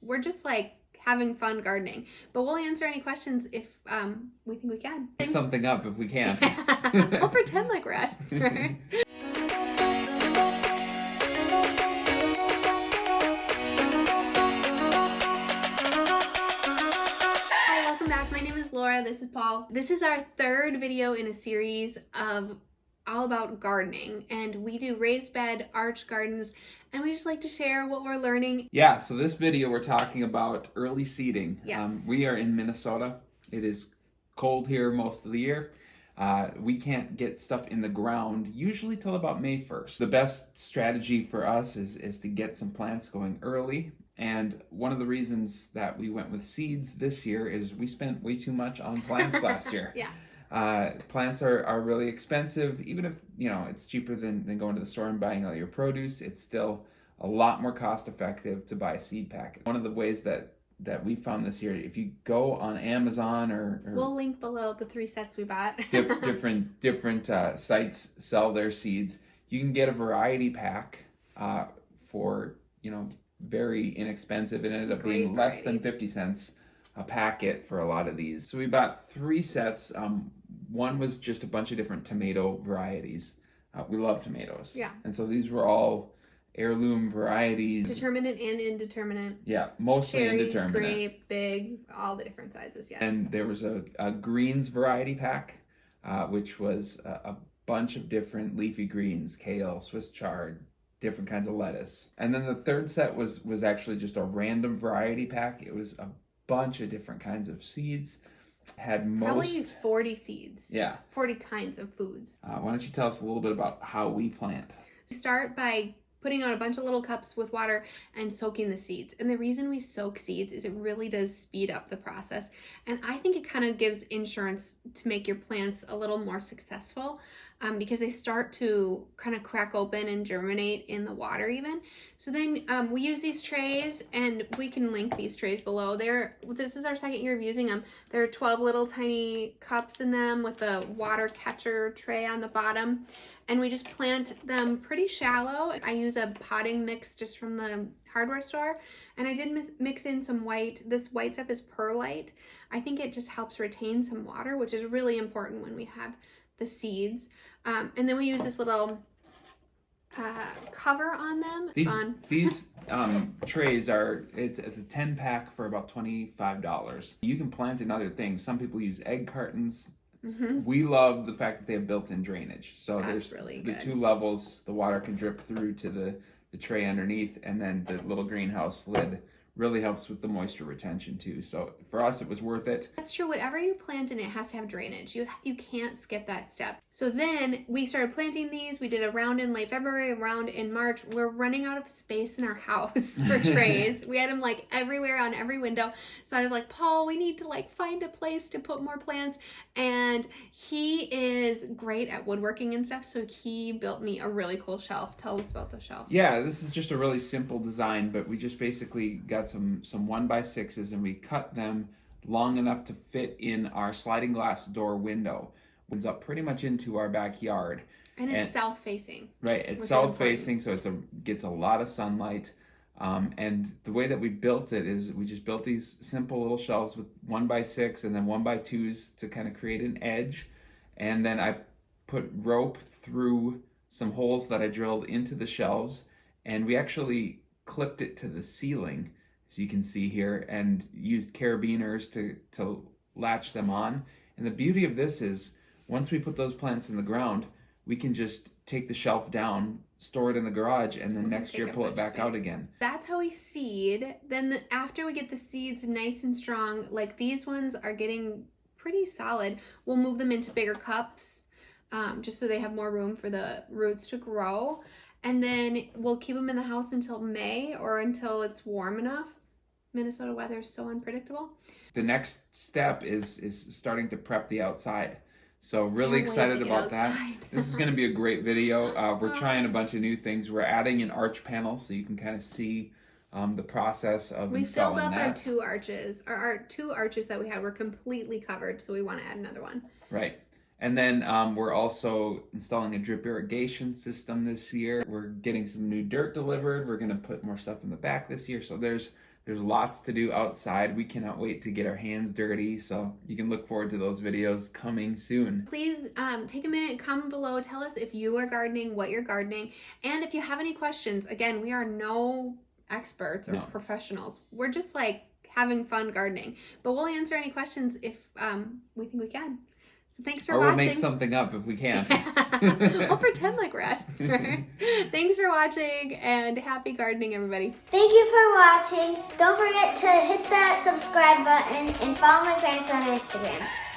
we're just like having fun gardening. But we'll answer any questions if we think we can. Make something up if we can't. We'll pretend like we're experts. Hi, welcome back. My name is Laura. This is Paul. This is our third video in a series of all about gardening, and we do raised bed, arch gardens, and we just like to share what we're learning. Yeah, so this video we're talking about early seeding. Yes. We are in Minnesota. It is cold here most of the year. We can't get stuff in the ground usually till about May 1st. The best strategy for us is to get some plants going early. And one of the reasons that we went with seeds this year is we spent way too much on plants last year. Yeah. Plants are really expensive. Even if, it's cheaper than going to the store and buying all your produce, it's still a lot more cost effective to buy a seed packet. One of the ways that we found this year, if you go on Amazon or we'll link below the 3 sets we bought. different sites sell their seeds, you can get a variety pack for, very inexpensive. It ended up being less than 50 cents a packet for a lot of these. So we bought 3 sets. One was just a bunch of different tomato varieties. We love tomatoes. Yeah. And so these were all heirloom varieties. Determinate and indeterminate. Yeah, mostly Cherry, indeterminate. grape, big, all the different sizes, yeah. And there was a greens variety pack, which was a bunch of different leafy greens, kale, Swiss chard, different kinds of lettuce. And then the third set was actually just a random variety pack. It was a bunch of different kinds of seeds. Probably 40 seeds. Yeah. 40 kinds of foods. Why don't you tell us a little bit about how we plant? Start by putting on a bunch of little cups with water and soaking the seeds. And the reason we soak seeds is it really does speed up the process. And I think it kind of gives insurance to make your plants a little more successful because they start to kind of crack open and germinate in the water even. So then we use these trays, and we can link these trays below. This is our second year of using them. There are 12 little tiny cups in them with a water catcher tray on the bottom. And we just plant them pretty shallow. I use a potting mix just from the hardware store. And I did mix in some white. This white stuff is perlite. I think it just helps retain some water, which is really important when we have the seeds. And then we use this little cover on them. It's fun. These trays it's a 10 pack for about $25. You can plant in other things. Some people use egg cartons. Mm-hmm. We love the fact that they have built-in drainage. So there's really the good. 2 levels. The water can drip through to the tray underneath, and then the little greenhouse lid really helps with the moisture retention too. So for us, it was worth it. That's true. Whatever you plant in, it has to have drainage. You can't skip that step. So then we started planting these. We did a round in late February, a round in March. We're running out of space in our house for trays. We had them like everywhere on every window. So I was like, Paul, we need to find a place to put more plants. And he is great at woodworking and stuff. So he built me a really cool shelf. Tell us about the shelf. Yeah, this is just a really simple design, but we just basically got some 1x6s, and we cut them long enough to fit in our sliding glass door window. It opens up pretty much into our backyard. And it's self-facing. Right, it's self-facing, so gets a lot of sunlight. And the way that we built it is we just built these simple little shelves with 1x6 and then 1x2s to kind of create an edge. And then I put rope through some holes that I drilled into the shelves, and we actually clipped it to the ceiling, so you can see here, and used carabiners to latch them on. And the beauty of this is once we put those plants in the ground, we can just take the shelf down, store it in the garage, and then next year pull it back out again. That's how we seed. Then after we get the seeds nice and strong, like these ones are getting pretty solid, we'll move them into bigger cups just so they have more room for the roots to grow. And then we'll keep them in the house until May or until it's warm enough. Minnesota weather is so unpredictable. The next step is starting to prep the outside. So really excited about that. This is going to be a great video. We're trying a bunch of new things. We're adding an arch panel so you can kind of see the process of installing that. We filled up our 2 arches. Our 2 arches that we had were completely covered, so we want to add another one. Right. And then we're also installing a drip irrigation system this year. We're getting some new dirt delivered. We're going to put more stuff in the back this year. So there's There's lots to do outside. We cannot wait to get our hands dirty, so you can look forward to those videos coming soon. Please take a minute, comment below, tell us if you are gardening, what you're gardening, and if you have any questions. Again, we are no experts or professionals. We're just like having fun gardening, but we'll answer any questions if we think we can. So thanks for watching. Or we'll make something up if we can't. We'll pretend like we're experts. Thanks for watching, and happy gardening, everybody. Thank you for watching. Don't forget to hit that subscribe button and follow my parents on Instagram.